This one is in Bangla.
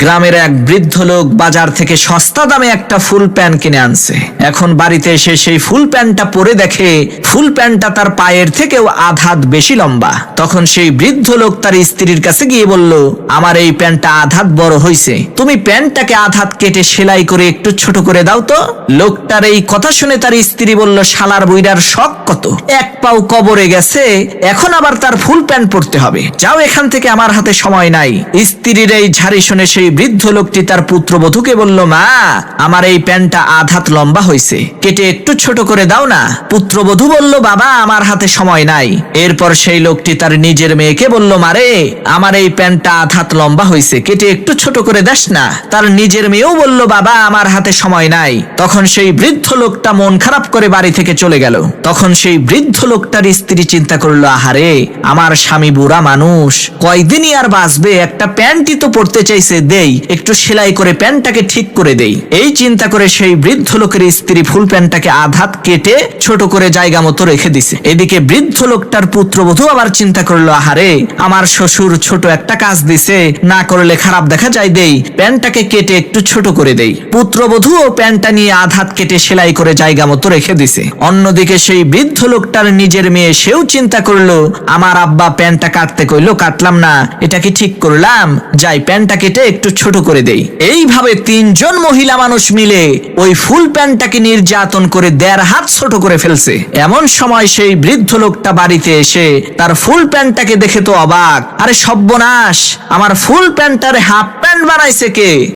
গ্রামের এক বৃদ্ধ লোক বাজার থেকে সস্তা দামে একটা ফুল প্যান্ট কিনে আনছে। এখন বাড়িতে এসে সেই ফুল প্যান্টটা পরে দেখে ফুল প্যান্টটা তার পায়ের থেকেও আধ হাত বেশি লম্বা। তখন সেই বৃদ্ধ লোক তার স্ত্রীর কাছে গিয়ে বলল, আমার এই প্যান্টটা আধ হাত বড় হয়েছে, তুমি প্যান্টটাকে আধ হাত কেটে সেলাই করে একটু ছোট করে দাও তো। লোকটার এই কথা শুনে তার স্ত্রী বলল, শালার বুইড়ার শখ কত, এক পাও কবরে গেছে, এখন আবার তার ফুল প্যান্ট পরতে হবে, যাও এখান থেকে, আমার হাতে সময় নাই। স্ত্রীর এই ঝাড়ি শুনে সেই বৃদ্ধ লোকটি তার পুত্রবধূকে বলল, মা, আমার এই প্যান্টটা আধ হাত লম্বা হয়েছে, কেটে একটু ছোট করে দাও না। পুত্রবধূ বলল, বাবা, আমার হাতে সময় নাই। এরপর সেই লোকটি তার নিজের মেয়েকে বলল, মারে, আমার এই প্যান্টটা আধ হাত লম্বা হয়েছে, কেটে একটু ছোট করে দাস না। তার নিজের মেয়েও বলল, বাবা, আমার হাতে সময় নাই। তখন সেই বৃদ্ধ লোকটা মন খারাপ করে বাড়ি থেকে চলে গেল। তখন সেই বৃদ্ধ লোকটার স্ত্রী চিন্তা করলো, আহারে, আমার স্বামী বুড়া মানুষ, কয়দিনই আর বাঁচবে, একটা প্যান্টই তো পরতে চাইছে, দেই একটু সেলাই করে প্যান্টটাকে ঠিক করে দেই। এই চিন্তা করে সেই বৃদ্ধ লোকের স্ত্রী ফুল প্যান্টটাকে আধ হাত কেটে ছোট করে জায়গা মতো রেখে দিছে। এদিকে বৃদ্ধ লোকটার পুত্রবধূ আবার চিন্তা করলো, আহারে, আমার শ্বশুর ছোট একটা কাজ দিছে, না করলে খারাপ দেখা যায়, দেই প্যান্টটাকে কেটে একটু ছোট করে দেই। পুত্রবধূ ও প্যান্টটা নিয়ে আধ হাত কেটে সেলাই করে জায়গা মতো রেখে দিছে। অন্যদিকে সেই বৃদ্ধ লোকটার নিজের মেয়ে, সেও চিন্তা করলো, আমার আব্বা প্যান্টটা কাটতে কইলো, কাটলাম না, এটা কি ঠিক করলাম, যাই প্যান্টটা কেটে একটু ছোট করে দেই। এইভাবে তিনজন মহিলা মানুষ মিলে ওই ফুল প্যান্টটাকে নির্যাতন করে 1.5 হাত ছোট করে ফেলছে। এমন সময় সেই বৃদ্ধ লোকটা বাড়িতে এসে তার ফুল প্যান্টটাকে দেখে তো অবাক, আরে সর্বনাশ, আমার ফুল প্যান্টটার হাফ প্যান্ট বানাইছে কে?